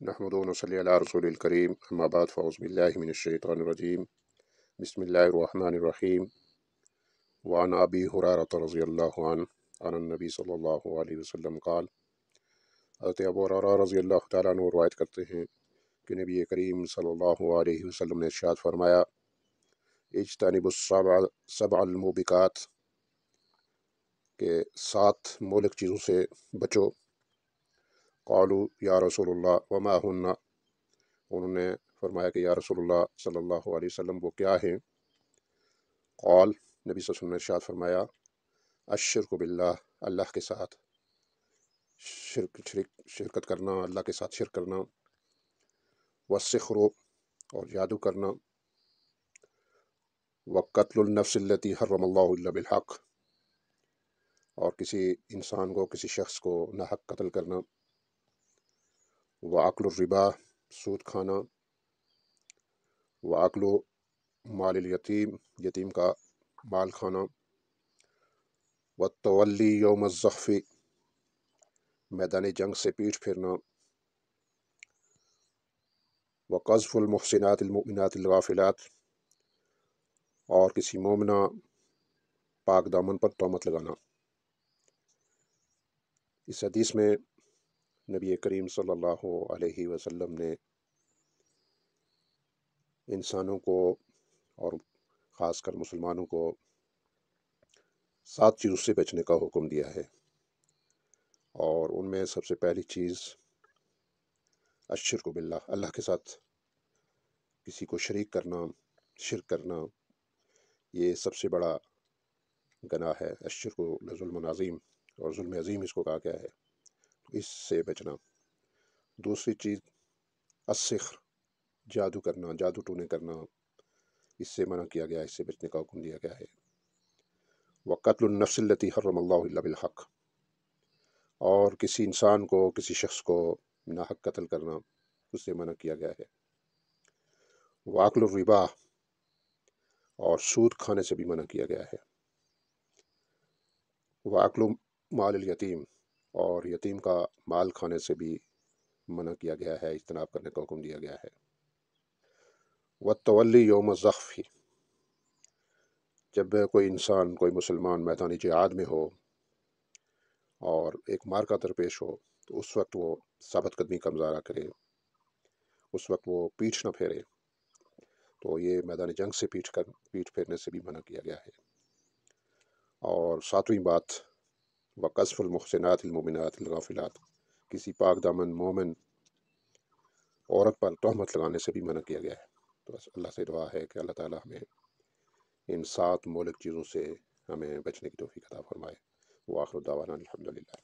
نحمد و نصلی علی رسول الکریم اما بعد فاعوذ باللہ من الشیطان الرجیم بسم اللہ الرحمن الرحیم وعن ابی ہریرہ رضی اللہ عنہ عن النبی صلی اللہ علیہ وسلم قال، حضرت ابو ہریرہ رضی اللہ تعالیٰ عنہ روایت کرتے ہیں کہ نبی کریم صلی اللہ علیہ وسلم نے ارشاد فرمایا، اجتنبوا السبع الموبقات، کہ 7 مہلک چیزوں سے بچو۔ قالوا یا رسول اللہ وما ہن، انہوں نے فرمایا کہ یا رسول اللہ صلی اللہ علیہ وسلم وہ کیا ہیں؟ قال، نبی صلی اللہ علیہ وسلم نے ارشاد فرمایا، الشرک باللہ، اللہ کے ساتھ شرکت کرنا، اللہ کے ساتھ شرک کرنا، والسحر، اور جادو کرنا، وقتل النفس التی حرم اللہ الا بالحق، اور کسی انسان کو، کسی شخص کو ناحق قتل کرنا، وأکل الربا، سود کھانا، وأکل مال الیتیم، یتیم کا مال کھانا، والتولی یوم الزحف، میدان جنگ سے پیٹھ پھرنا، وقذف المحسنات المؤمنات الغافلات، اور کسی مومنہ پاک دامن پر تہمت لگانا۔ اس حدیث میں نبی کریم صلی اللہ علیہ وسلم نے انسانوں کو اور خاص کر مسلمانوں کو 7 چیزوں سے بچنے کا حکم دیا ہے، اور ان میں سب سے پہلی چیز الشرک باللہ، اللہ کے ساتھ کسی کو شریک کرنا، شرک کرنا، یہ سب سے بڑا گناہ ہے۔ الشرک لظلم عظیم، اور ظلم عظیم اس کو کہا گیا ہے، اس سے بچنا۔ دوسری چیز السحر، جادو کرنا، جادو ٹونے کرنا، اس سے منع کیا گیا، اس سے بچنے کا حکم دیا گیا ہے۔ وقتل النفس التی حرم اللہ الا بالحق، اور کسی انسان کو، کسی شخص کو ناحق قتل کرنا، اس سے منع کیا گیا ہے۔ وأکل الربا، اور سود کھانے سے بھی منع کیا گیا ہے۔ وأکل مال الیتیم، اور یتیم کا مال کھانے سے بھی منع کیا گیا ہے، اجتناب کرنے کا حکم دیا گیا ہے۔ والتولی یوم الزحف، جب کوئی انسان، کوئی مسلمان میدان جہاد میں ہو اور ایک مارکہ درپیش ہو، تو اس وقت وہ ثابت قدمی کا مظاہرہ کرے، اس وقت وہ پیٹھ نہ پھیرے، تو یہ میدان جنگ سے پیٹھ پھیرنے سے بھی منع کیا گیا ہے۔ اور 7ویں بات وقذف المحسنات المؤمنات الغافلات، کسی پاک دامن مومن عورت پر تہمت لگانے سے بھی منع کیا گیا ہے۔ تو بس اللہ سے دعا ہے کہ اللہ تعالیٰ ہمیں ان 7 مہلک چیزوں سے ہمیں بچنے کی توفیق عطا فرمائے۔ وآخر دعوانا الحمدللہ۔